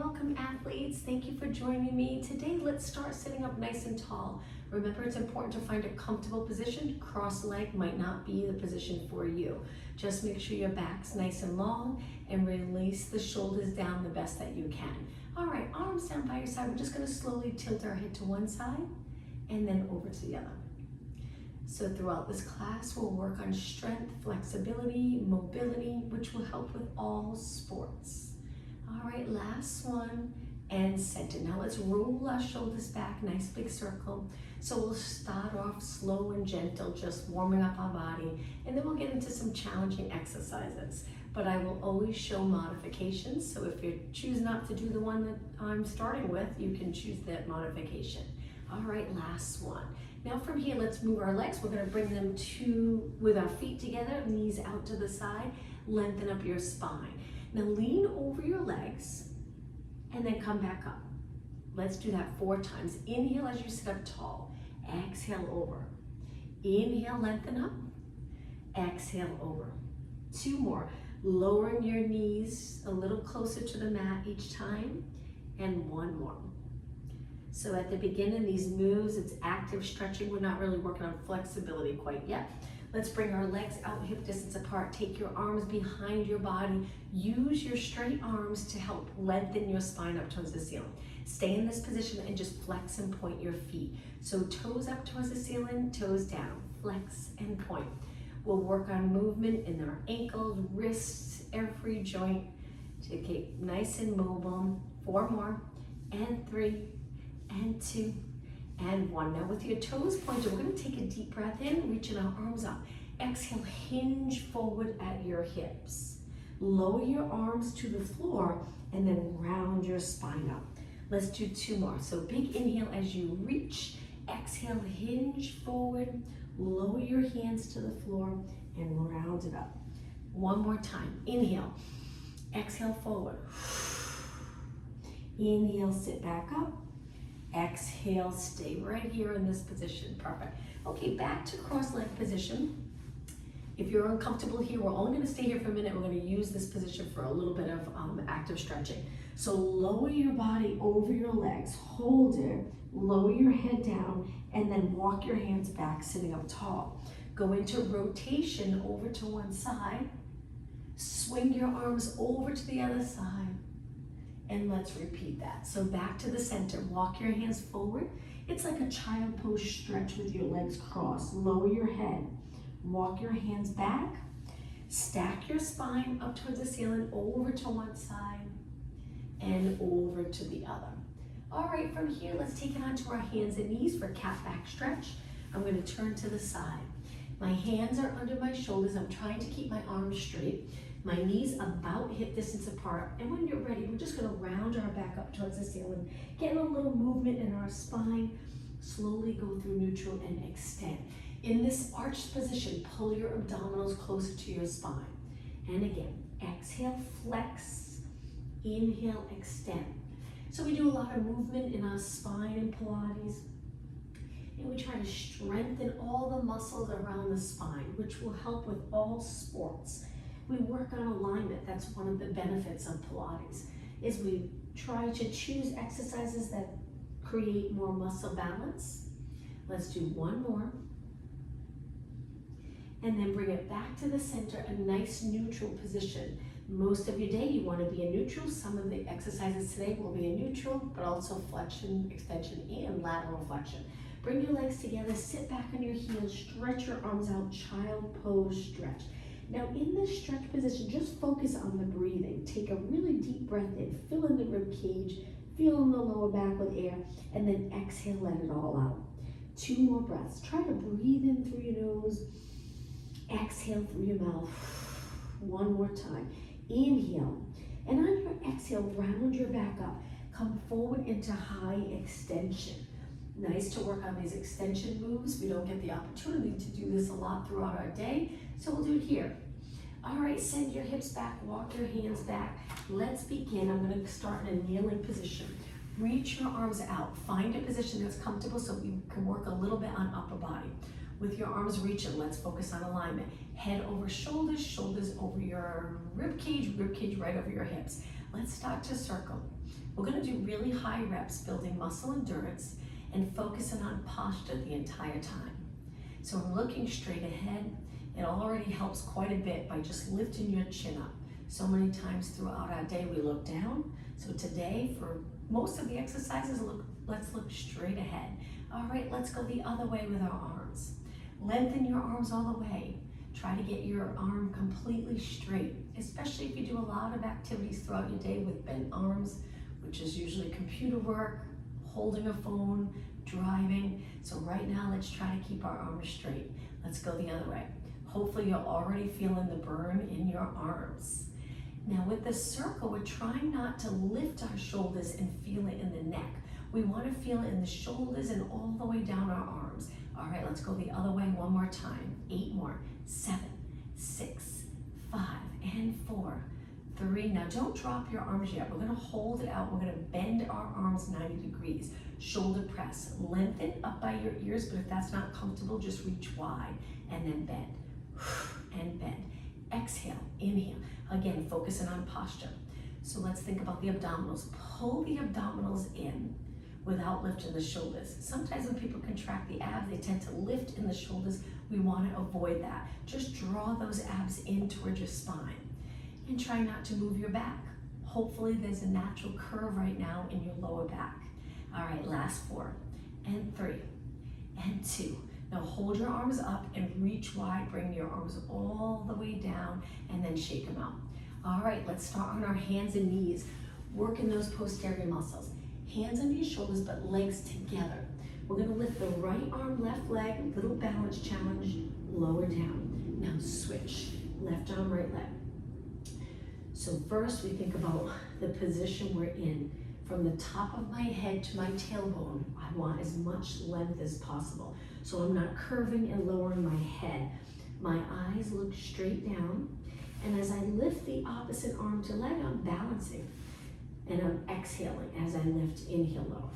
welcome athletes. Thank you for joining me. Today, let's start sitting up nice and tall. Remember, it's important to find a comfortable position. Cross-leg might not be the position for you. Just make sure your back's nice and long and release the shoulders down the best that you can. All right, arms down by your side. We're just gonna slowly tilt our head to one side and then over to the other. So throughout this class, we'll work on strength, flexibility, mobility, which will help with all sports. All right, last one, and center. Now let's roll our shoulders back, nice big circle. So we'll start off slow and gentle, just warming up our body, and then we'll get into some challenging exercises. But I will always show modifications, so if you choose not to do the one that I'm starting with, you can choose that modification. All right, last one. Now from here, let's move our legs. We're gonna bring them with our feet together, knees out to the side, lengthen up your spine. Now lean over your legs and then come back up. Let's do that 4 times. Inhale as you sit up tall. Exhale over. Inhale, lengthen up. Exhale over. 2 more. Lowering your knees a little closer to the mat each time. And 1 more. So at the beginning, these moves, it's active stretching. We're not really working on flexibility quite yet. Let's bring our legs out hip distance apart. Take your arms behind your body. Use your straight arms to help lengthen your spine up towards the ceiling. Stay in this position and just flex and point your feet. So toes up towards the ceiling, toes down. Flex and point. We'll work on movement in our ankles, wrists, every joint to keep nice and mobile. 4 more, and 3, and 2, and 1. Now with your toes pointed, we're going to take a deep breath in, reaching our arms up. Exhale, hinge forward at your hips. Lower your arms to the floor and then round your spine up. Let's do 2 more. So big inhale as you reach. Exhale, hinge forward. Lower your hands to the floor and round it up. 1 more time. Inhale. Exhale forward. Inhale, sit back up. Exhale, stay right here in this position. Perfect. Okay, back to cross-leg position. If you're uncomfortable here, we're only gonna stay here for a minute. We're gonna use this position for a little bit of active stretching. So lower your body over your legs, hold it, lower your head down, and then walk your hands back, sitting up tall. Go into rotation over to one side, swing your arms over to the other side, and let's repeat that. So back to the center, walk your hands forward. It's like a child pose stretch with your legs crossed. Lower your head, walk your hands back, stack your spine up towards the ceiling, over to one side, and over to the other. All right, from here, let's take it onto our hands and knees for cat back stretch. I'm gonna turn to the side. My hands are under my shoulders. I'm trying to keep my arms straight. My knees about hip distance apart. And when you're ready, we're just gonna round our back up towards the ceiling, getting a little movement in our spine. Slowly go through neutral and extend. In this arched position, pull your abdominals closer to your spine. And again, exhale, flex, inhale, extend. So we do a lot of movement in our spine in Pilates. And we try to strengthen all the muscles around the spine, which will help with all sports. We work on alignment. That's one of the benefits of Pilates, is we try to choose exercises that create more muscle balance. Let's do 1 more. And then bring it back to the center, a nice neutral position. Most of your day you want to be in neutral. Some of the exercises today will be in neutral, but also flexion, extension, and lateral flexion. Bring your legs together, sit back on your heels, stretch your arms out, child pose stretch. Now in this stretch position, just focus on the breathing. Take a really deep breath in, fill in the rib cage, feel in the lower back with air, and then exhale, let it all out. 2 more breaths. Try to breathe in through your nose, exhale through your mouth. 1 more time. Inhale, and on your exhale, round your back up. Come forward into high extension. Nice to work on these extension moves. We don't get the opportunity to do this a lot throughout our day, so we'll do it here. All right, send your hips back, walk your hands back. Let's begin. I'm gonna start in a kneeling position. Reach your arms out. Find a position that's comfortable so we can work a little bit on upper body. With your arms reaching, let's focus on alignment. Head over shoulders, shoulders over your rib cage right over your hips. Let's start to circle. We're gonna do really high reps, building muscle endurance and focusing on posture the entire time. So I'm looking straight ahead. It already helps quite a bit by just lifting your chin up. So many times throughout our day we look down. So today, for most of the exercises, let's look straight ahead. All right, let's go the other way with our arms. Lengthen your arms all the way. Try to get your arm completely straight, especially if you do a lot of activities throughout your day with bent arms, which is usually computer work, holding a phone, driving. So right now, let's try to keep our arms straight. Let's go the other way. Hopefully you're already feeling the burn in your arms. Now with the circle, we're trying not to lift our shoulders and feel it in the neck. We want to feel it in the shoulders and all the way down our arms. All right, let's go the other way one more time. 8 more. 7, 6, 5, and 4, 3. Now don't drop your arms yet. We're gonna hold it out. We're gonna bend our arms 90 degrees. Shoulder press. Lengthen up by your ears, but if that's not comfortable, just reach wide and then bend. And bend. Exhale, inhale. Again, focusing on posture. So let's think about the abdominals. Pull the abdominals in without lifting the shoulders. Sometimes when people contract the abs, they tend to lift in the shoulders. We want to avoid that. Just draw those abs in towards your spine and try not to move your back. Hopefully there's a natural curve right now in your lower back. All right, last 4 and 3 and 2. Now hold your arms up and reach wide. Bring your arms all the way down and then shake them out. All right, let's start on our hands and knees. Working those posterior muscles. Hands under your shoulders, but legs together. We're gonna lift the right arm, left leg, little balance challenge, lower down. Now switch, left arm, right leg. So first we think about the position we're in. From the top of my head to my tailbone, I want as much length as possible. So I'm not curving and lowering my head. My eyes look straight down. And as I lift the opposite arm to leg, I'm balancing. And I'm exhaling as I lift, inhale, lower.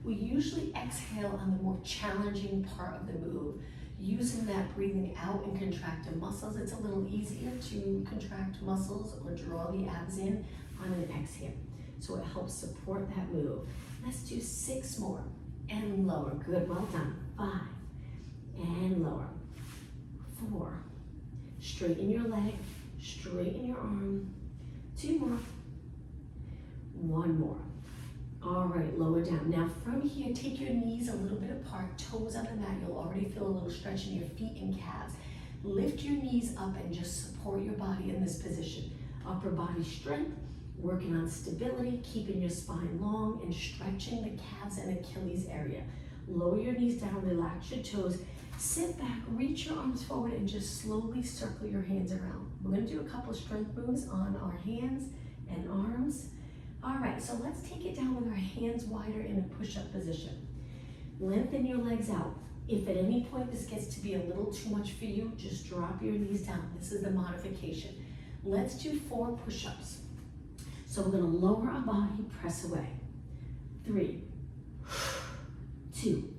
We usually exhale on the more challenging part of the move. Using that breathing out and contracting muscles, it's a little easier to contract muscles or draw the abs in on an exhale. So it helps support that move. Let's do 6 more and lower. Good, well done. 5 and lower. 4. Straighten your leg, straighten your arm. 2 more. 1 more. All right, lower down. Now from here, take your knees a little bit apart, toes on the mat. You'll already feel a little stretch in your feet and calves. Lift your knees up and just support your body in this position. Upper body strength, working on stability, keeping your spine long and stretching the calves and Achilles area. Lower your knees down, relax your toes. Sit back, reach your arms forward and just slowly circle your hands around. We're gonna do a couple of strength moves on our hands and arms. All right, so let's take it down with our hands wider in a push-up position. Lengthen your legs out. If at any point this gets to be a little too much for you, just drop your knees down. This is the modification. Let's do 4 push-ups. So we're gonna lower our body, press away. 3, 2,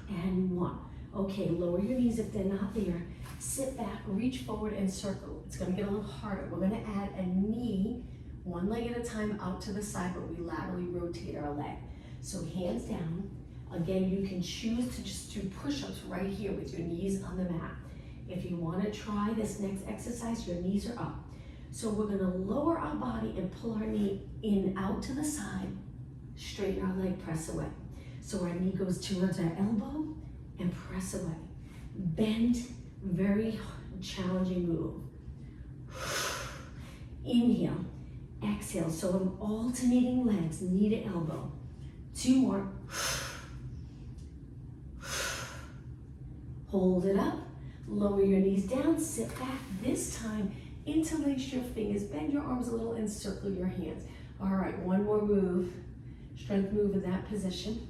and 1. Okay, lower your knees if they're not there. Sit back, reach forward and circle. It's gonna get a little harder. We're gonna add a knee, one leg at a time out to the side, but we laterally rotate our leg. So hands down. Again, you can choose to just do push-ups right here with your knees on the mat. If you wanna try this next exercise, your knees are up. So we're gonna lower our body and pull our knee in out to the side, straighten our leg, press away. So our knee goes towards our elbow and press away. Bend, very challenging move. Inhale, exhale. So I'm alternating legs, knee to elbow. 2 more. Hold it up, lower your knees down, sit back. This time, interlace your fingers, bend your arms a little and circle your hands. All right, 1 more move, strength move in that position.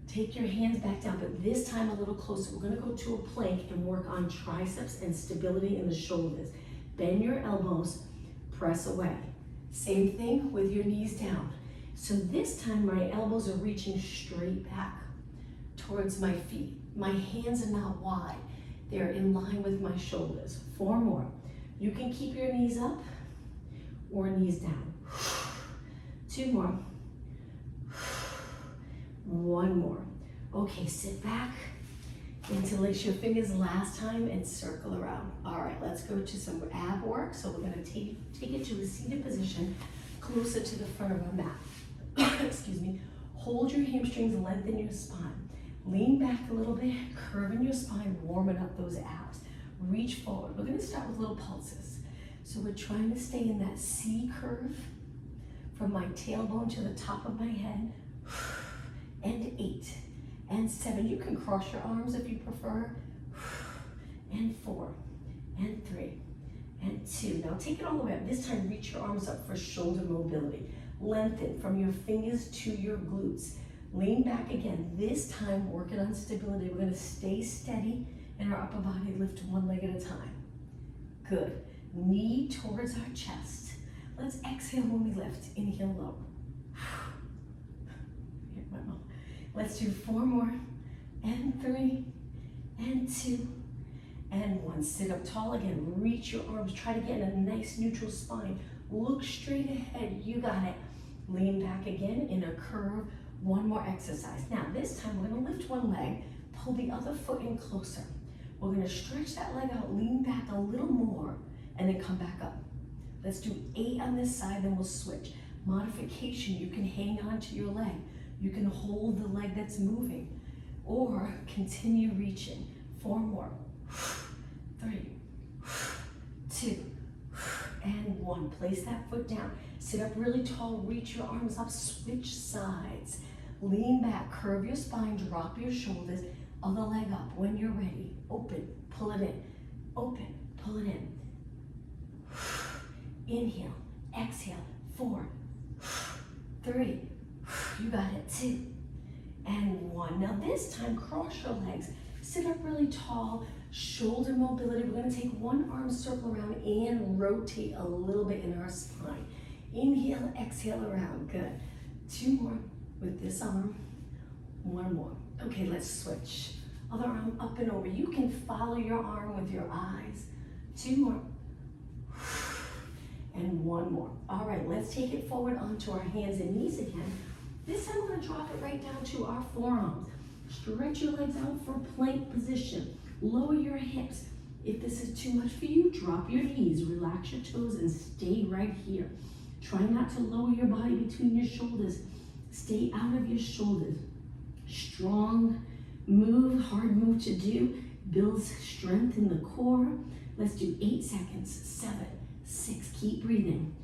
Take your hands back down, but this time a little closer. We're gonna go to a plank and work on triceps and stability in the shoulders. Bend your elbows, press away. Same thing with your knees down. So this time my elbows are reaching straight back towards my feet. My hands are not wide. They're in line with my shoulders. 4 more. You can keep your knees up or knees down. 2 more. 1 more. Okay, sit back, interlace your fingers last time and circle around. All right, let's go to some ab work. So we're gonna take it to a seated position closer to the front of our mat. Excuse me. Hold your hamstrings, lengthen your spine. Lean back a little bit, curving your spine, warming up those abs. Reach forward. We're gonna start with little pulses. So we're trying to stay in that C curve from my tailbone to the top of my head. And 8 and 7. You can cross your arms if you prefer. And 4 and 3 and 2. Now take it all the way up. This time reach your arms up for shoulder mobility. Lengthen from your fingers to your glutes. Lean back again. This time working on stability. We're going to stay steady in our upper body. Lift one leg at a time. Good. Knee towards our chest. Let's exhale when we lift. Inhale low. Let's do 4 more, and 3, and 2, and 1. Sit up tall again. Reach your arms. Try to get in a nice neutral spine. Look straight ahead. You got it. Lean back again in a curve. 1 more exercise. Now this time we're going to lift one leg, pull the other foot in closer. We're going to stretch that leg out, lean back a little more, and then come back up. Let's do 8 on this side, then we'll switch. Modification, you can hang on to your leg. You can hold the leg that's moving or continue reaching. 4 more. 3, 2, and 1. Place that foot down. Sit up really tall. Reach your arms up. Switch sides. Lean back. Curve your spine. Drop your shoulders. Other leg up. When you're ready, open. Pull it in. Open. Pull it in. Inhale. Exhale. 4, 3, you got it, 2, and 1. Now this time, cross your legs. Sit up really tall, shoulder mobility. We're gonna take one arm, circle around, and rotate a little bit in our spine. Inhale, exhale around, good. 2 more with this arm, 1 more. Okay, let's switch. Other arm up and over. You can follow your arm with your eyes. 2 more. And 1 more. All right, let's take it forward onto our hands and knees again. This time we're gonna drop it right down to our forearms. Stretch your legs out for plank position. Lower your hips. If this is too much for you, drop your knees, relax your toes, and stay right here. Try not to lower your body between your shoulders. Stay out of your shoulders. Strong move, hard move to do. Builds strength in the core. Let's do 8 seconds. 7, 6, keep breathing.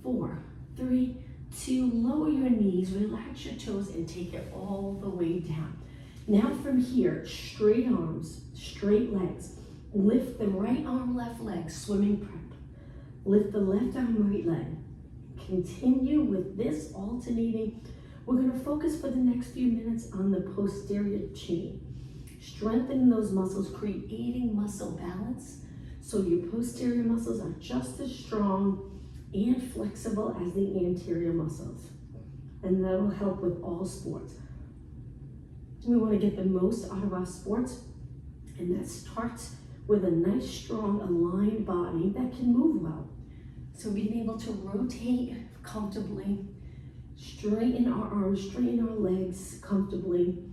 4, 3, 2, lower your knees, relax your toes, and take it all the way down. Now from here, straight arms, straight legs. Lift the right arm, left leg, swimming prep. Lift the left arm, right leg. Continue with this alternating. We're going to focus for the next few minutes on the posterior chain. Strengthening those muscles, creating muscle balance, so your posterior muscles are just as strong and flexible as the anterior muscles. And that will help with all sports. We want to get the most out of our sports, and that starts with a nice, strong, aligned body that can move well. So being able to rotate comfortably, straighten our arms, straighten our legs comfortably,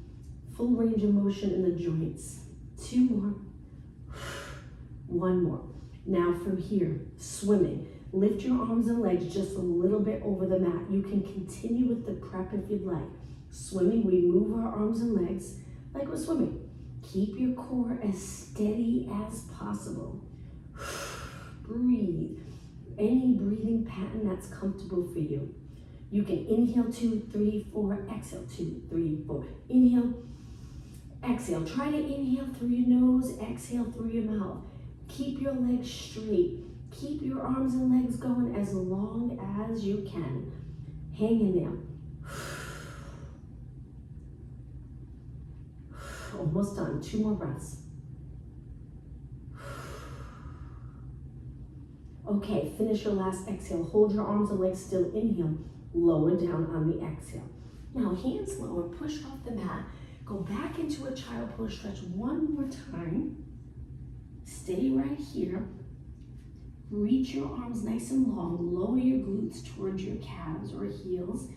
full range of motion in the joints. 2 more, 1 more. Now from here, swimming. Lift your arms and legs just a little bit over the mat. You can continue with the prep if you'd like. Swimming, we move our arms and legs like we're swimming. Keep your core as steady as possible. Breathe. Any breathing pattern that's comfortable for you. You can inhale 2, 3, 4, exhale 2, 3, 4. Inhale, exhale. Try to inhale through your nose, exhale through your mouth. Keep your legs straight. Keep your arms and legs going as long as you can. Hang in there. Almost done. 2 more breaths. Okay, finish your last exhale. Hold your arms and legs still. Inhale, lower down on the exhale. Now hands lower, push off the mat. Go back into a child pose. Stretch one more time. Stay right here. Reach your arms nice and long. Lower your glutes towards your calves or heels.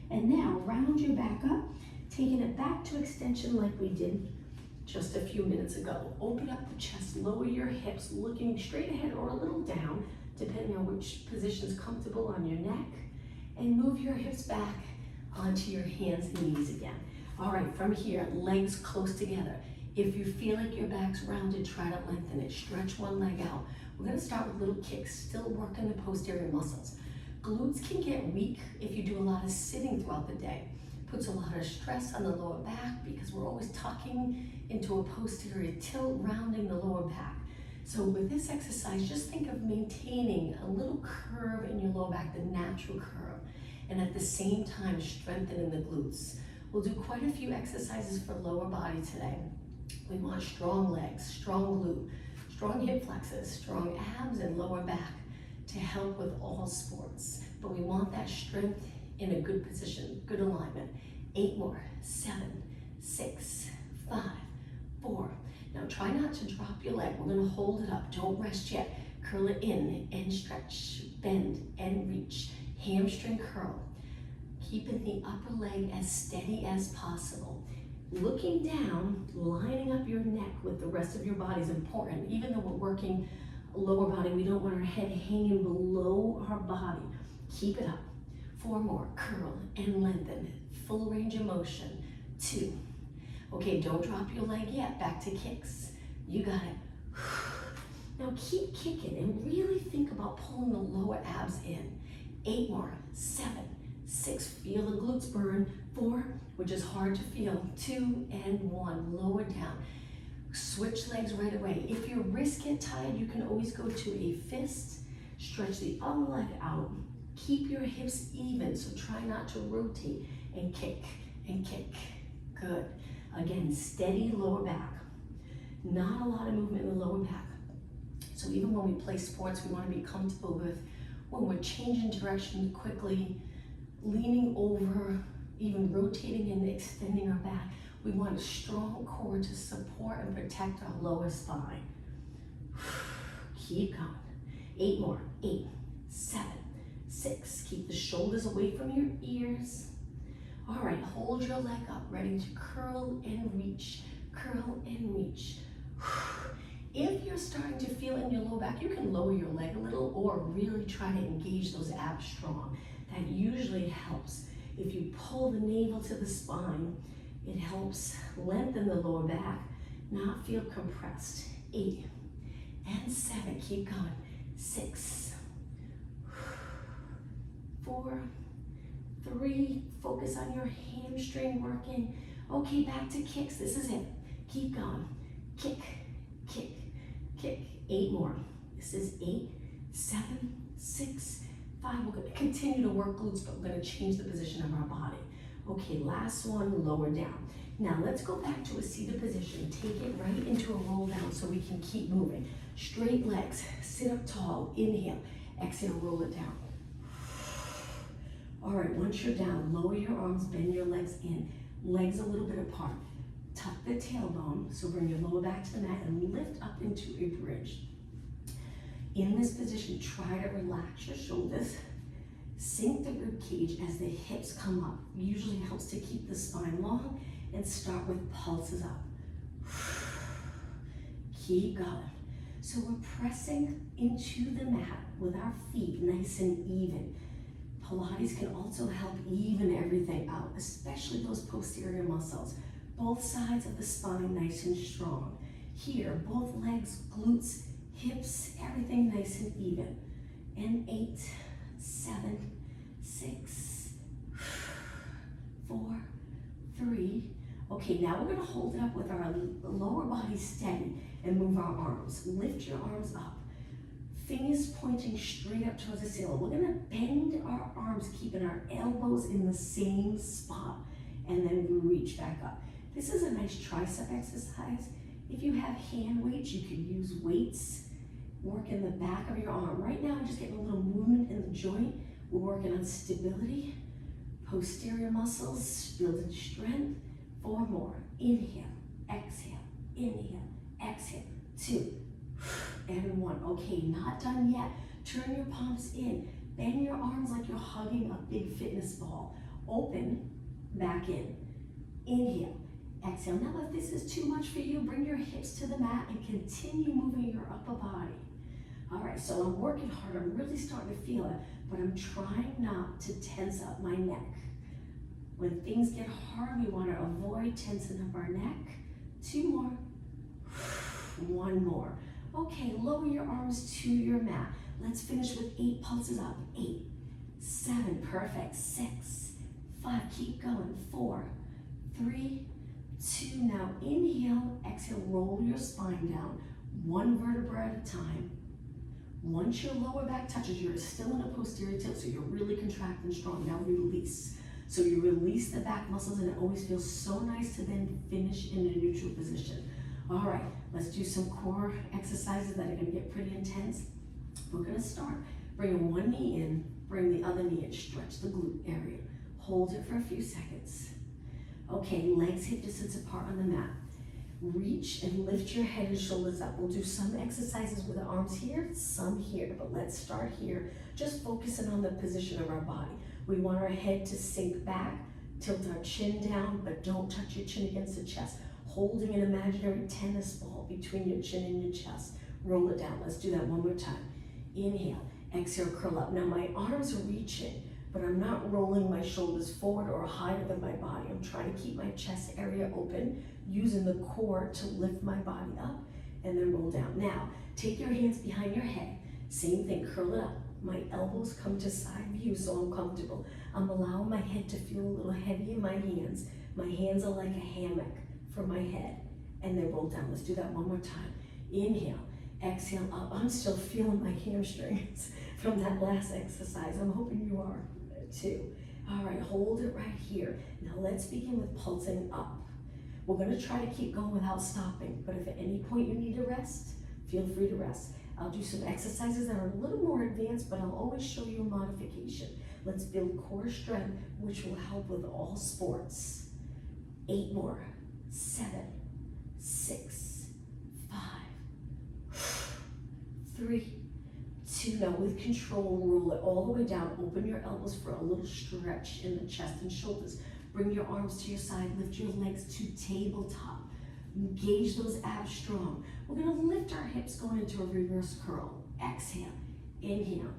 And now round your back up, taking it back to extension like we did just a few minutes ago. Open up the chest, lower your hips, looking straight ahead or a little down, depending on which position is comfortable on your neck. And move your hips back onto your hands and knees again. All right, from here, legs close together. If you feel like your back's rounded, try to lengthen it. Stretch one leg out. We're gonna start with little kicks, still working the posterior muscles. Glutes can get weak if you do a lot of sitting throughout the day. Puts a lot of stress on the lower back because we're always tucking into a posterior tilt, rounding the lower back. So with this exercise, just think of maintaining a little curve in your lower back, the natural curve, and at the same time strengthening the glutes. We'll do quite a few exercises for lower body today. We want strong legs, strong glute, strong hip flexors, strong abs and lower back to help with all sports. But we want that strength in a good position, good alignment. 8 more, 7, 6, 5, 4. Now try not to drop your leg. We're gonna hold it up, don't rest yet. Curl it in and stretch, bend and reach. Hamstring curl. Keeping the upper leg as steady as possible. Looking down, lining up your neck with the rest of your body is important. Even though we're working lower body, we don't want our head hanging below our body. Keep it up. 4 more, curl and lengthen. Full range of motion. 2. Okay, don't drop your leg yet. Back to kicks. You got it. Now keep kicking and really think about pulling the lower abs in. 8 more, 7, 6, feel the glutes burn. 4, which is hard to feel. 2 and 1, lower down. Switch legs right away. If your wrists get tired, you can always go to a fist. Stretch the other leg out. Keep your hips even, so try not to rotate and kick and kick. Good. Again, steady lower back. Not a lot of movement in the lower back. So even when we play sports, we want to be comfortable with when we're changing direction quickly, leaning over, even rotating and extending our back. We want a strong core to support and protect our lower spine. Keep going. 8 more. 8, 7, 6. Keep the shoulders away from your ears. All right, hold your leg up, ready to curl and reach, curl and reach. If you're starting to feel it in your lower back, you can lower your leg a little or really try to engage those abs strong. That usually helps. If you pull the navel to the spine, it helps lengthen the lower back, not feel compressed. 8 and 7, keep going. 6, 4, 3, focus on your hamstring working. Okay, back to kicks, this is it. Keep going. Kick, kick, kick. 8 more. This is 8, 7, 6, 5. We're gonna continue to work glutes, but we're gonna change the position of our body. Okay, last one, lower down. Now let's go back to a seated position. Take it right into a roll down so we can keep moving. Straight legs, sit up tall, inhale, exhale, roll it down. All right, once you're down, lower your arms, bend your legs in, legs a little bit apart. Tuck the tailbone, so bring your lower back to the mat and lift up into a bridge. In this position, try to relax your shoulders. Sink the rib cage as the hips come up. Usually helps to keep the spine long and start with pulses up. Keep going. So we're pressing into the mat with our feet nice and even. Pilates can also help even everything out, especially those posterior muscles. Both sides of the spine nice and strong. Here, both legs, glutes, hips, everything nice and even. And 8, 7, 6, 4, 3. Okay, now we're gonna hold it up with our lower body steady and move our arms. Lift your arms up. Fingers pointing straight up towards the ceiling. We're gonna bend our arms, keeping our elbows in the same spot, and then reach back up. This is a nice tricep exercise. If you have hand weights, you could use weights. Work in the back of your arm. Right now, I'm just getting a little movement in the joint. We're working on stability, posterior muscles, building strength. 4 more. Inhale, exhale, inhale, exhale. 2 and 1. Okay, not done yet. Turn your palms in. Bend your arms like you're hugging a big fitness ball. Open, back in. Inhale, exhale. Now if this is too much for you, bring your hips to the mat and continue moving your upper body. All right, so I'm working hard. I'm really starting to feel it, but I'm trying not to tense up my neck. When things get hard, we want to avoid tensing up our neck. 2 more. 1 more. Okay, lower your arms to your mat. Let's finish with 8 pulses up. 8, 7, perfect. 6, 5, keep going. 4, 3, 2. Now inhale, exhale, roll your spine down. 1 vertebra at a time. Once your lower back touches, you're still in a posterior tilt, so you're really contracting strong. Now release. So you release the back muscles, and it always feels so nice to then finish in a neutral position. All right, let's do some core exercises that are gonna get pretty intense. We're gonna start bringing one knee in, bring the other knee in, stretch the glute area. Hold it for a few seconds. Okay, legs hip distance apart on the mat. Reach and lift your head and shoulders up. We'll do some exercises with the arms here, some here, but let's start here. Just focusing on the position of our body. We want our head to sink back, tilt our chin down, but don't touch your chin against the chest. Holding an imaginary tennis ball between your chin and your chest. Roll it down. Let's do that one more time. Inhale, exhale, curl up. Now my arms are reaching, but I'm not rolling my shoulders forward or higher than my body. I'm trying to keep my chest area open, using the core to lift my body up and then roll down. Now, take your hands behind your head. Same thing, curl it up. My elbows come to side view so I'm comfortable. I'm allowing my head to feel a little heavy in my hands. My hands are like a hammock for my head. And then roll down. Let's do that one more time. Inhale, exhale up. I'm still feeling my hamstrings from that last exercise. I'm hoping you are too. All right, hold it right here. Now let's begin with pulsing up. We're gonna try to keep going without stopping, but if at any point you need to rest, feel free to rest. I'll do some exercises that are a little more advanced, but I'll always show you a modification. Let's build core strength, which will help with all sports. 8 more. 7, 6, 5, 3, 2. Now with control, roll it all the way down. Open your elbows for a little stretch in the chest and shoulders. Bring your arms to your side. Lift your legs to tabletop. Engage those abs strong. We're gonna lift our hips going into a reverse curl. Exhale, inhale,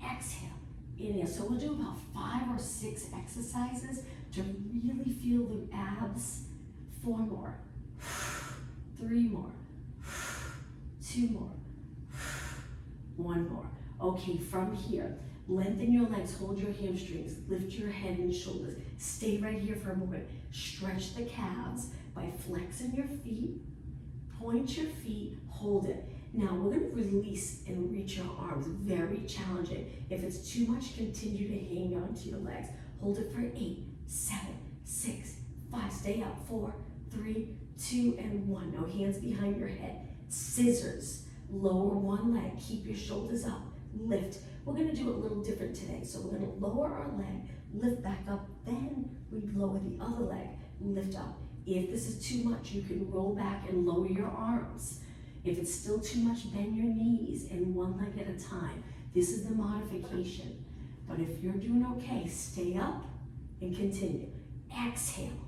exhale, inhale. So we'll do about 5 or 6 exercises to really feel the abs. 4 more, 3 more, 2 more, 1 more. Okay, from here, lengthen your legs, hold your hamstrings, lift your head and shoulders. Stay right here for a moment. Stretch the calves by flexing your feet, point your feet, hold it. Now we're gonna release and reach your arms, very challenging. If it's too much, continue to hang on to your legs. Hold it for 8, 7, 6, 5, stay up, 4, 3, 2, and 1. Now hands behind your head. Scissors, lower one leg, keep your shoulders up, lift. We're gonna do it a little different today. So we're gonna lower our leg, lift back up, then we lower the other leg, lift up. If this is too much, you can roll back and lower your arms. If it's still too much, bend your knees and one leg at a time. This is the modification. But if you're doing okay, stay up and continue. Exhale,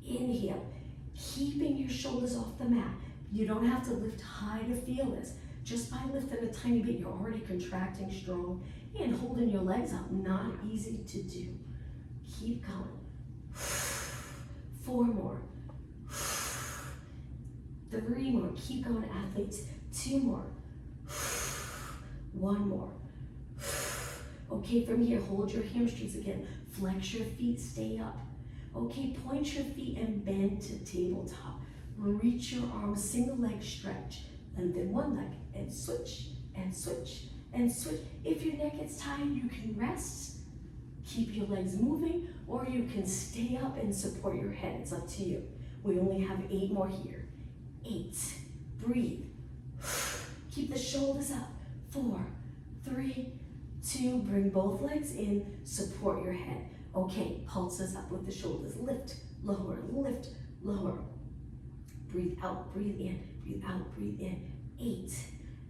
inhale, keeping your shoulders off the mat. You don't have to lift high to feel this. Just by lifting a tiny bit, you're already contracting strong and holding your legs up. Not easy to do. Keep going. 4 more. 3 more. Keep going, athletes. 2 more. 1 more. Okay, from here, hold your hamstrings again. Flex your feet, stay up. Okay, point your feet and bend to tabletop. Reach your arms, single leg stretch. Lengthen one leg and switch and switch and switch. If your neck gets tired, you can rest. Keep your legs moving, or you can stay up and support your head. It's up to you. We only have 8 more here. 8, breathe. Keep the shoulders up. 4, 3, 2, bring both legs in, support your head. Okay, pulses up with the shoulders. Lift, lower, lift, lower. Breathe out, breathe in, breathe out, breathe in. 8,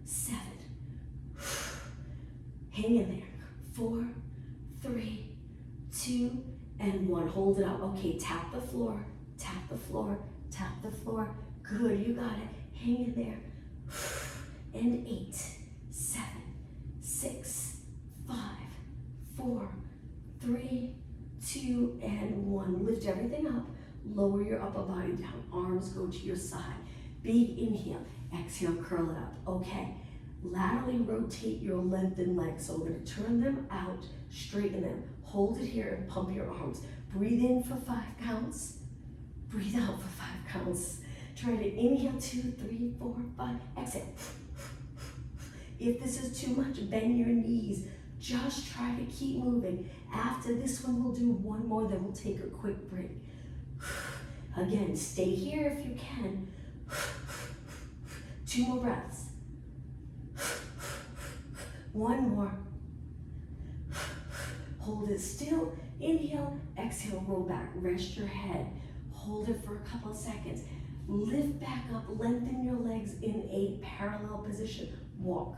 7, Hang in there. 4, 3, 2, and 1. Hold it out. Okay, tap the floor, tap the floor, tap the floor. Good, you got it. Hang in there. And 8, 7, 6, 5, 4, 3, 2, and 1. Lift everything up. Lower your upper body down. Arms go to your side. Big inhale. Exhale, curl it up. Okay. Laterally rotate your lengthened legs. So we're going to turn them out, straighten them. Hold it here and pump your arms. Breathe in for 5 counts. Breathe out for 5 counts. Try to inhale 2, 3, 4, 5. Exhale. If this is too much, bend your knees. Just try to keep moving. After this one, we'll do one more, then we'll take a quick break. Again, stay here if you can. 2 more breaths. 1 more. Hold it still. Inhale, exhale, roll back. Rest your head. Hold it for a couple of seconds. Lift back up, lengthen your legs in a parallel position. Walk.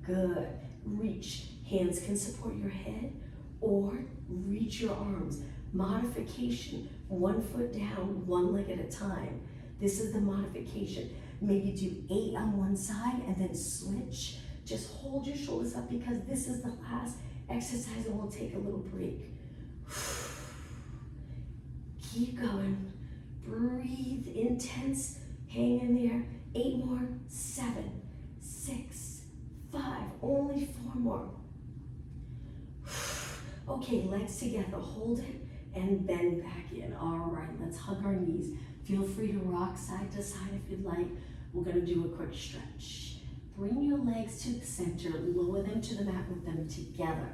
Good. Reach. Hands can support your head or reach your arms. Modification. 1 foot down, 1 leg at a time. This is the modification. Maybe do 8 on one side and then switch. Just hold your shoulders up because this is the last exercise and we'll take a little break. Keep going. Breathe intense. Hang in there. 8 more. 7, 6, 5. Only 4 more. Okay, legs together. Hold it and bend back in. All right, let's hug our knees. Feel free to rock side to side if you'd like. We're going to do a quick stretch. Bring your legs to the center. Lower them to the mat with them together.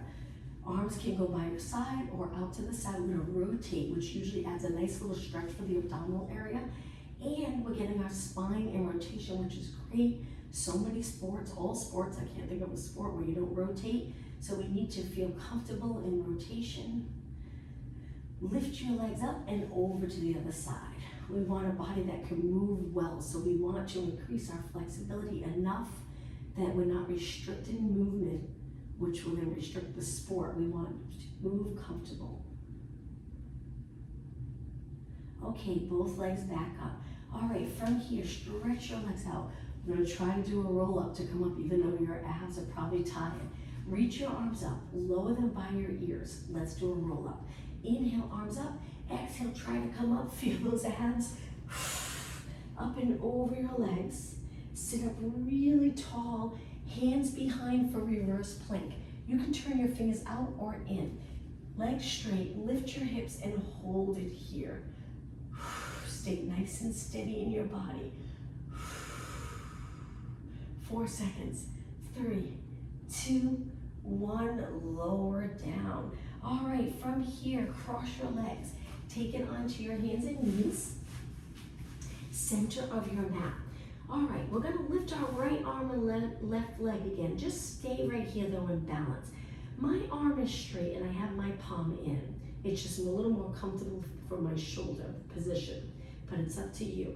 Arms can go by your side or out to the side. We're going to rotate, which usually adds a nice little stretch for the abdominal area. And we're getting our spine in rotation, which is great. So many sports, all sports, I can't think of a sport where you don't rotate. So we need to feel comfortable in rotation. Lift your legs up and over to the other side. We want a body that can move well. So we want to increase our flexibility enough that we're not restricting movement, which will then restrict the sport. We want to move comfortable. Okay, both legs back up. All right, from here, stretch your legs out. We're going to try to do a roll up to come up even though your abs are probably tired. Reach your arms up, lower them by your ears. Let's do a roll up. Inhale, arms up. Exhale, try to come up. Feel those abs up and over your legs. Sit up really tall, hands behind for reverse plank. You can turn your fingers out or in. Legs straight, lift your hips and hold it here. Stay nice and steady in your body. 4 seconds. 3, 2, 1, lower down. All right, from here, cross your legs. Take it onto your hands and knees. Center of your mat. All right, we're gonna lift our right arm and left leg again. Just stay right here though in balance. My arm is straight and I have my palm in. It's just a little more comfortable for my shoulder position, but it's up to you.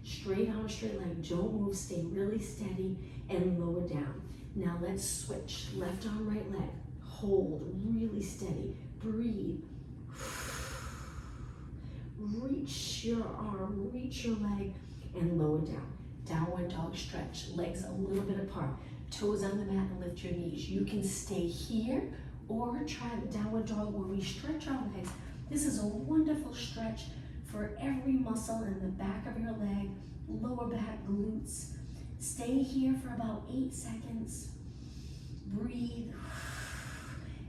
Straight arm, straight leg, don't move, stay really steady and lower down. Now let's switch, left arm, right leg. Hold, really steady, breathe. Reach your arm, reach your leg and lower down. Downward dog stretch, legs a little bit apart. Toes on the mat and lift your knees. You can stay here or try the downward dog where we stretch our legs. This is a wonderful stretch for every muscle in the back of your leg, lower back, glutes. Stay here for about 8 seconds. Breathe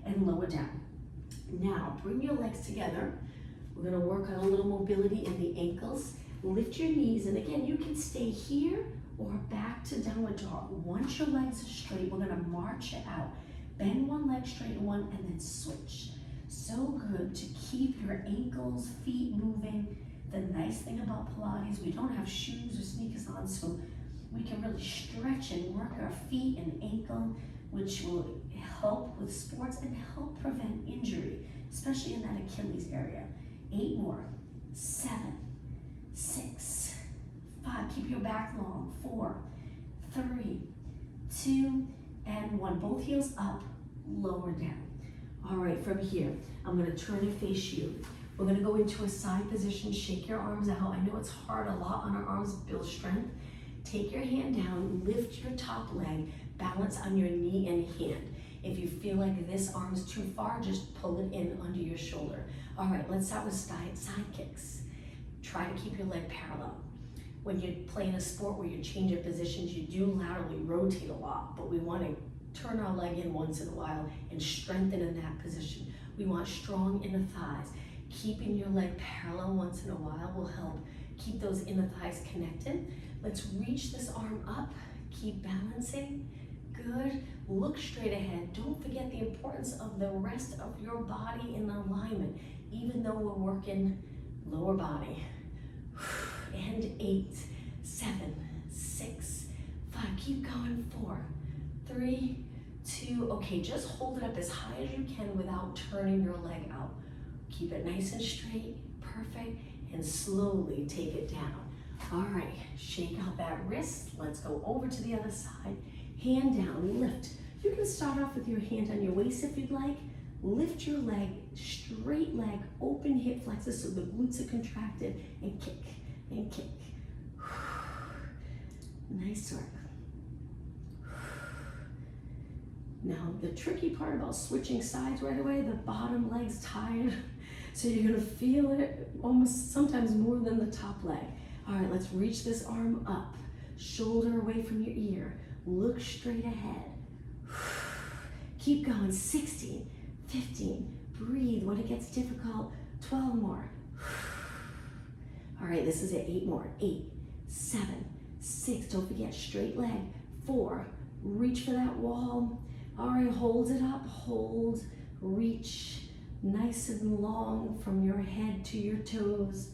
and lower down. Now, bring your legs together. We're gonna work on a little mobility in the ankles. Lift your knees, and again, you can stay here or back to downward dog. Once your legs are straight, we're gonna march it out. Bend one leg straight one and then switch. So good to keep your ankles, feet moving. The nice thing about Pilates, we don't have shoes or sneakers on, so we can really stretch and work our feet and ankle, which will help with sports and help prevent injury, especially in that Achilles area. 8 more. 7, 6, 5. Keep your back long. 4, 3, 2, and 1. Both heels up. lower down. All right, from here, I'm gonna turn and face you. We're gonna go into a side position, shake your arms out. I know it's hard a lot on our arms, build strength. Take your hand down, lift your top leg, balance on your knee and hand. If you feel like this arm's too far, just pull it in under your shoulder. All right, let's start with side kicks. Try to keep your leg parallel. When you're playing a sport where you change your positions, you do laterally rotate a lot, but we want to turn our leg in once in a while and strengthen in that position. We want strong inner thighs. Keeping your leg parallel once in a while will help keep those inner thighs connected. Let's reach this arm up, keep balancing. Good, look straight ahead. Don't forget the importance of the rest of your body in alignment, even though we're working lower body. And 8, 7, 6, 5, keep going, 4, 3, 2, okay, just hold it up as high as you can without turning your leg out. Keep it nice and straight, perfect, and slowly take it down. All right, shake out that wrist. Let's go over to the other side. Hand down, lift. You can start off with your hand on your waist if you'd like. Lift your leg, straight leg, open hip flexors so the glutes are contracted, and kick, and kick. Nice work. Now, the tricky part about switching sides right away, the bottom leg's tired, so you're gonna feel it almost sometimes more than the top leg. All right, let's reach this arm up, shoulder away from your ear, look straight ahead. Keep going, 16, 15, breathe when it gets difficult, 12 more. All right, this is it, 8 more, 8, 7, 6, don't forget, straight leg, 4, reach for that wall. All right, hold it up, hold, reach, nice and long from your head to your toes,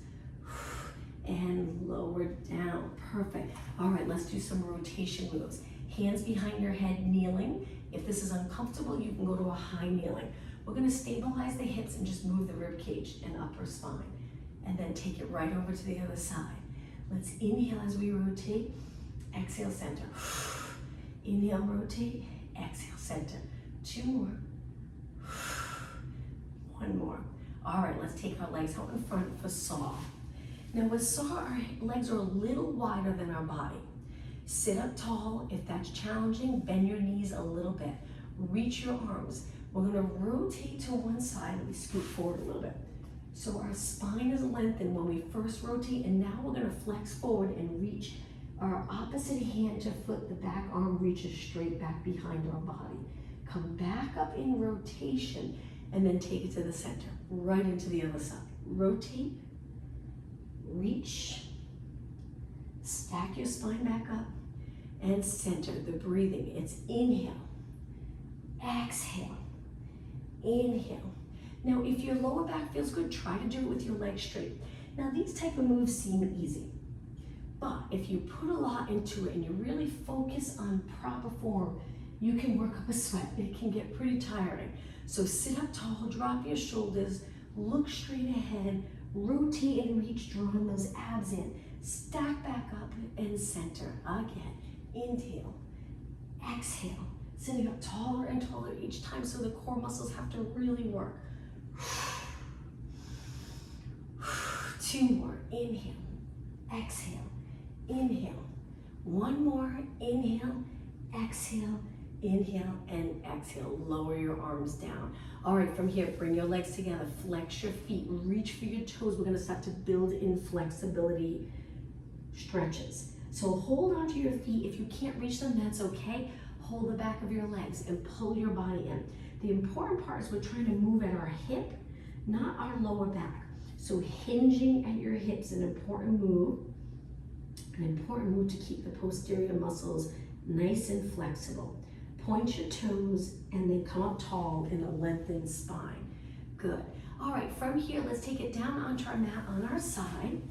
and lower down, perfect. All right, let's do some rotation moves. Hands behind your head, kneeling. If this is uncomfortable, you can go to a high kneeling. We're gonna stabilize the hips and just move the rib cage and upper spine, and then take it right over to the other side. Let's inhale as we rotate, exhale, center. Inhale, rotate, exhale, center. 2 more. 1 more. All right, let's take our legs out in front for saw. Now with saw, our legs are a little wider than our body. Sit up tall. If that's challenging, bend your knees a little bit. Reach your arms. We're gonna rotate to one side and we scoot forward a little bit. So our spine is lengthened when we first rotate, and now we're gonna flex forward and reach our opposite hand to foot. The back arm reaches straight back behind our body. Come back up in rotation and then take it to the center, right into the other side. Rotate, reach, stack your spine back up, and center. The breathing, it's inhale, exhale, inhale. Now, if your lower back feels good, try to do it with your legs straight. Now, these type of moves seem easy, but if you put a lot into it and you really focus on proper form, you can work up a sweat. It can get pretty tiring. So sit up tall, drop your shoulders, look straight ahead, rotate and reach, drawing those abs in. Stack back up and center. Again, inhale, exhale, sitting up taller and taller each time so the core muscles have to really work. 2 more, inhale, exhale, inhale. 1 more, inhale, exhale, inhale, and exhale. Lower your arms down. All right, from here, bring your legs together, flex your feet, reach for your toes. We're gonna start to build in flexibility stretches. So hold onto your feet. If you can't reach them, that's okay. Hold the back of your legs and pull your body in. The important part is we're trying to move at our hip, not our lower back. So hinging at your hips, an important move to keep the posterior muscles nice and flexible. Point your toes and then come up tall in a lengthened spine. Good. All right, from here, let's take it down onto our mat on our side.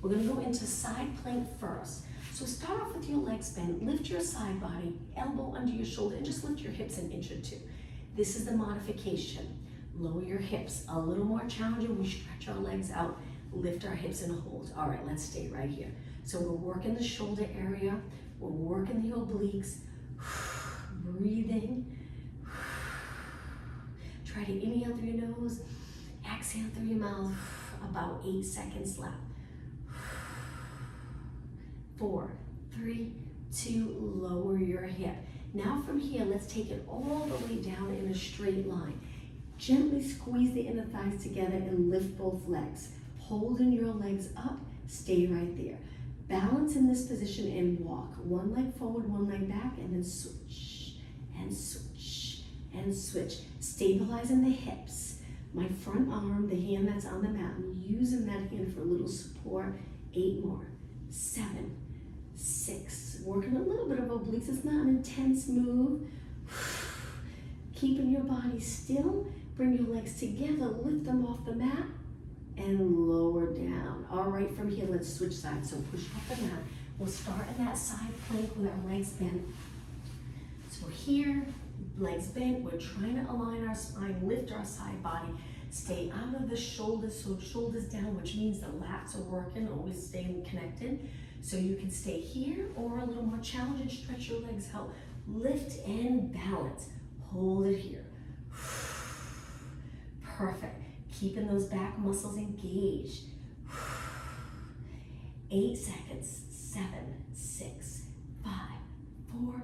We're gonna go into side plank first. So start off with your legs bent, lift your side body, elbow under your shoulder, and just lift your hips an inch or 2. This is the modification. Lower your hips, a little more challenging. We stretch our legs out, lift our hips and hold. All right, let's stay right here. So we're working the shoulder area, we're working the obliques, breathing, Try to inhale through your nose, exhale through your mouth. About 8 seconds left. 4, 3, 2, lower your hip. Now from here, let's take it all the way down in a straight line. Gently squeeze the inner thighs together and lift both legs. Holding your legs up, stay right there. Balance in this position and walk. One leg forward, one leg back, and then switch, and switch, and switch. Stabilizing the hips. My front arm, the hand that's on the mat, I'm using that hand for a little support. 8 more, 7, 6. Working a little bit of obliques. It's not an intense move. Keeping your body still. Bring your legs together, lift them off the mat, and lower down. All right, from here, let's switch sides. So push off the mat. We'll start in that side plank with our legs bent. So here, legs bent, we're trying to align our spine, lift our side body, stay out of the shoulders, so shoulders down, which means the lats are working, always staying connected. So you can stay here or a little more challenging, stretch your legs out. Lift and balance. Hold it here. Perfect. Keeping those back muscles engaged. 8 seconds. 7, 6, 5, 4,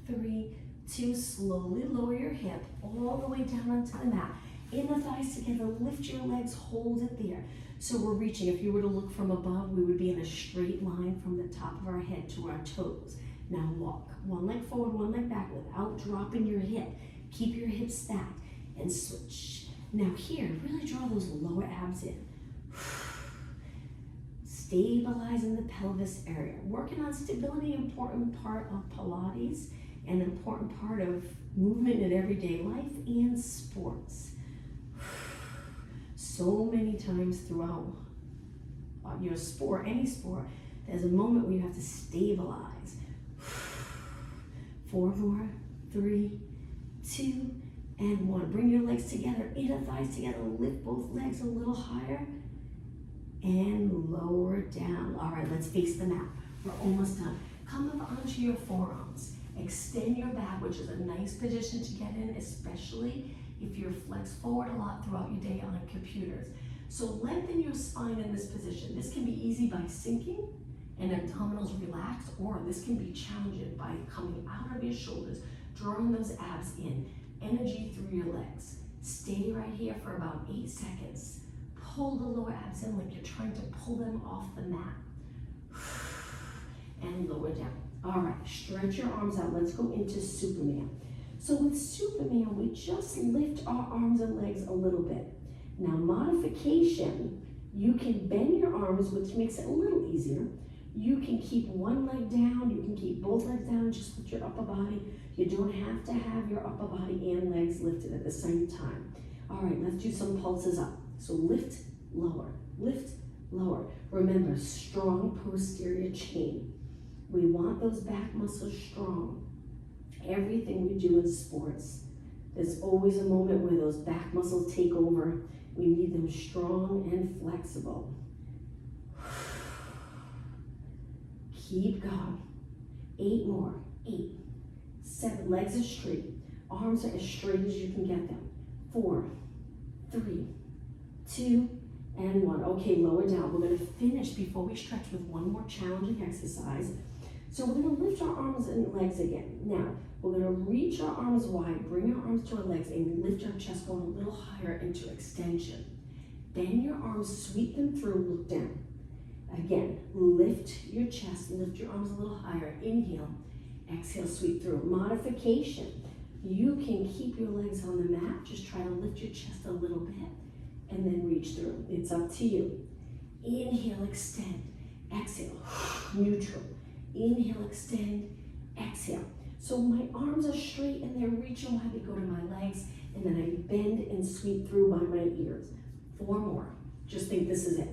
3, 2. Slowly lower your hip all the way down onto the mat. Inner thighs together. Lift your legs. Hold it there. So we're reaching. If you were to look from above, we would be in a straight line from the top of our head to our toes. Now walk. One leg forward, one leg back without dropping your hip. Keep your hips stacked and switch. Now here, really draw those lower abs in. Stabilizing the pelvis area. Working on stability, important part of Pilates, an important part of movement in everyday life and sports. So many times throughout your sport, any sport, there's a moment where you have to stabilize. 4 more, 3, 2, and 1. Bring your legs together, inner thighs together, lift both legs a little higher, and lower down. All right, let's face the mat. We're almost done. Come up onto your forearms. Extend your back, which is a nice position to get in, especially if you're flexed forward a lot throughout your day on computers. So lengthen your spine in this position. This can be easy by sinking and abdominals relaxed, or this can be challenging by coming out of your shoulders, drawing those abs in. Energy through your legs. Stay right here for about 8 seconds. Pull the lower abs in like you're trying to pull them off the mat. And lower down. All right, stretch your arms out. Let's go into Superman. So with Superman, we just lift our arms and legs a little bit. Now modification, you can bend your arms, which makes it a little easier. You can keep one leg down, you can keep both legs down, and just lift your upper body. You don't have to have your upper body and legs lifted at the same time. All right, let's do some pulses up. So lift, lower, lift, lower. Remember, strong posterior chain. We want those back muscles strong. Everything we do in sports, there's always a moment where those back muscles take over. We need them strong and flexible. Keep going. 8 more. 8, 7. Legs are straight. Arms are as straight as you can get them. 4, 3, 2, and 1. Okay, lower down. We're going to finish before we stretch with one more challenging exercise. So we're going to lift our arms and legs again. Now, we're going to reach our arms wide, bring our arms to our legs, and lift our chest going a little higher into extension. Bend your arms, sweep them through, look down. Again, lift your chest, lift your arms a little higher. Inhale, exhale, sweep through. Modification. You can keep your legs on the mat. Just try to lift your chest a little bit and then reach through. It's up to you. Inhale, extend. Exhale, neutral. Inhale, extend, exhale. So my arms are straight and they're reaching wide. They go to my legs, and then I bend and sweep through by my ears. 4 more. Just think this is it.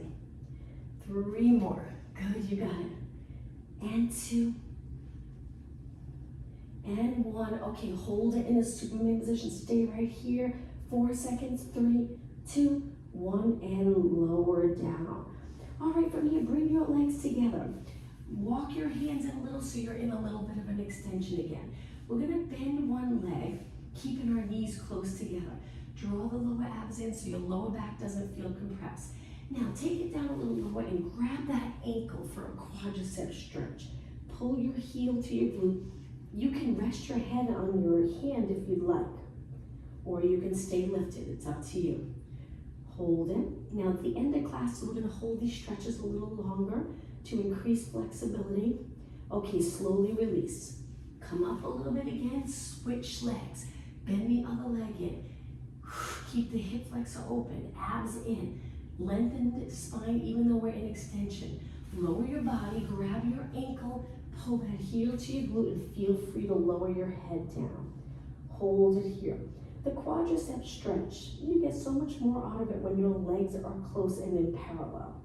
3 more. Good, you got it. And 2. And 1. Okay, hold it in a Superman position. Stay right here. 4 seconds. 3, 2, 1, and lower down. All right, from here, bring your legs together. Walk your hands in a little so you're in a little bit of an extension again. We're gonna bend one leg, keeping our knees close together. Draw the lower abs in so your lower back doesn't feel compressed. Now take it down a little lower and grab that ankle for a quadricep stretch. Pull your heel to your glute. You can rest your head on your hand if you'd like, or you can stay lifted, it's up to you. Hold it. Now at the end of class, we're gonna hold these stretches a little longer to increase flexibility. Okay, slowly release. Come up a little bit again, switch legs. Bend the other leg in. Keep the hip flexor open, abs in. Lengthen the spine even though we're in extension. Lower your body, grab your ankle, pull that heel to your glute and feel free to lower your head down. Hold it here. The quadricep stretch, you get so much more out of it when your legs are close and in parallel.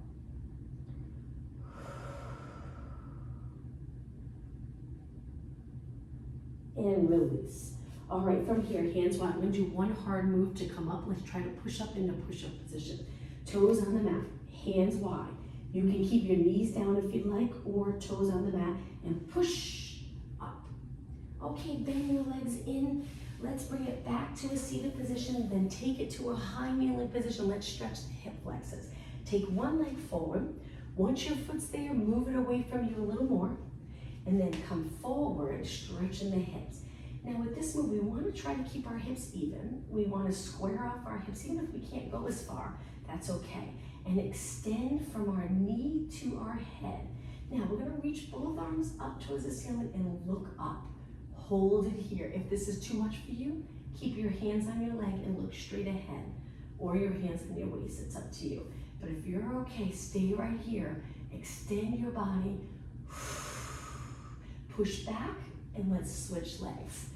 And release. All right, from here, hands wide. I'm gonna do one hard move to come up. Let's try to push up into push-up position. Toes on the mat, hands wide. You can keep your knees down if you'd like, or toes on the mat and push up. Okay, bend your legs in. Let's bring it back to a seated position, then take it to a high kneeling position. Let's stretch the hip flexors. Take one leg forward. Once your foot's there, move it away from you a little more, and then come forward, stretching the hips. Now with this move, we want to try to keep our hips even. We want to square off our hips, even if we can't go as far, that's okay. And extend from our knee to our head. Now we're going to reach both arms up towards the ceiling and look up. Hold it here. If this is too much for you, keep your hands on your leg and look straight ahead, or your hands on your waist, it's up to you. But if you're okay, stay right here. Extend your body. Push back, and let's switch legs.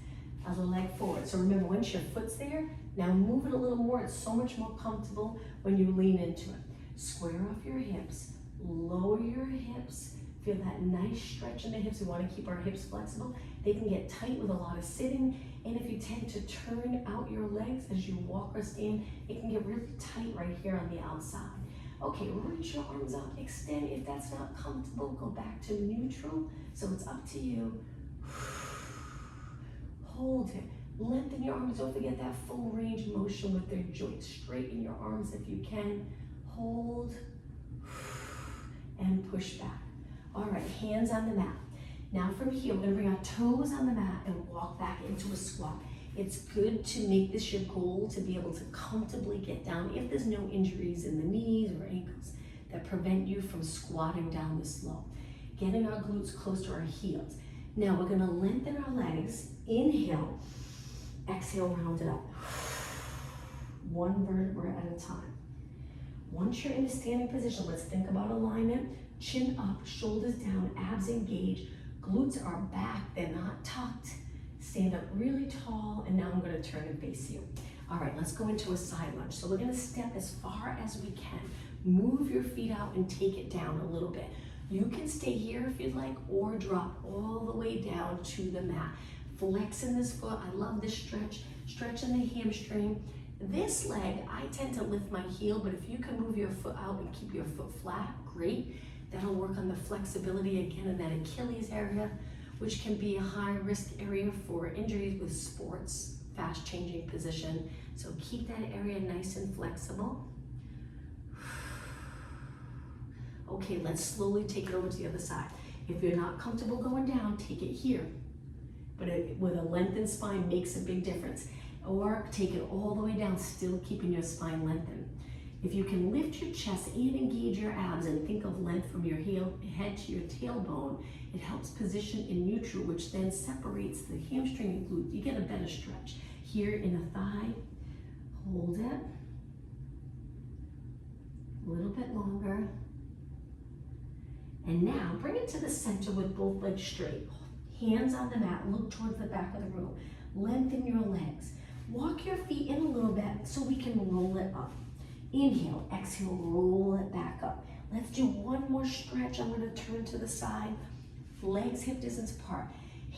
Other leg forward. So remember, once your foot's there, now move it a little more. It's so much more comfortable when you lean into it. Square off your hips, lower your hips. Feel that nice stretch in the hips. We want to keep our hips flexible. They can get tight with a lot of sitting, and if you tend to turn out your legs as you walk or stand, it can get really tight right here on the outside. Okay, reach your arms up, extend. If that's not comfortable, go back to neutral. So it's up to you. Hold it. Lengthen your arms. Don't forget that full range of motion with their joints. Straighten your arms if you can. Hold and push back. All right, hands on the mat. Now from here, we're gonna bring our toes on the mat and walk back into a squat. It's good to make this your goal to be able to comfortably get down if there's no injuries in the knees or ankles that prevent you from squatting down this low. Getting our glutes close to our heels. Now we're gonna lengthen our legs. Inhale, exhale, round it up. One vertebra at a time. Once you're in a standing position, let's think about alignment. Chin up, shoulders down, abs engaged. Glutes are back, they're not tucked. Stand up really tall, and now I'm gonna turn and face you. All right, let's go into a side lunge. So we're gonna step as far as we can. Move your feet out and take it down a little bit. You can stay here if you'd like, or drop all the way down to the mat. Flexing this foot, I love this stretch, stretching the hamstring. This leg, I tend to lift my heel, but if you can move your foot out and keep your foot flat, great. That'll work on the flexibility again in that Achilles area, which can be a high risk area for injuries with sports, fast changing position. So keep that area nice and flexible. Okay, let's slowly take it over to the other side. If you're not comfortable going down, take it here. But with a lengthened spine makes a big difference. Or take it all the way down, still keeping your spine lengthened. If you can lift your chest and engage your abs and think of length from your head to your tailbone, it helps position in neutral, which then separates the hamstring and glute. You get a better stretch. Here in the thigh, hold it. A little bit longer. And now bring it to the center with both legs straight. Hands on the mat, look towards the back of the room. Lengthen your legs. Walk your feet in a little bit so we can roll it up. Inhale, exhale, roll it back up. Let's do one more stretch. I'm gonna turn to the side. Legs hip distance apart.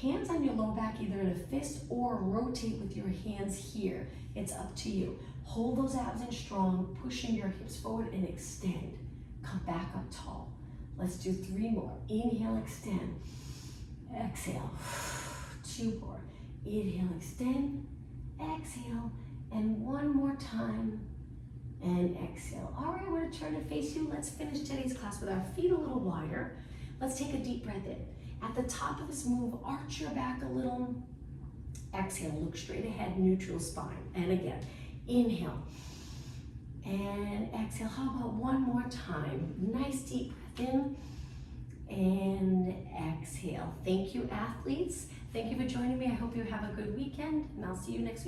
Hands on your low back, either in a fist or rotate with your hands here. It's up to you. Hold those abs in strong, pushing your hips forward and extend. Come back up tall. Let's do 3 more. Inhale, extend. Exhale. 2 more. Inhale, extend. Exhale. And one more time, and exhale. All right, we're gonna turn and face you. Let's finish today's class with our feet a little wider. Let's take a deep breath in. At the top of this move, arch your back a little. Exhale, look straight ahead, neutral spine. And again, inhale. And exhale. How about one more time? Nice deep breath in. And exhale. Thank you, athletes. Thank you for joining me. I hope you have a good weekend, and I'll see you next week.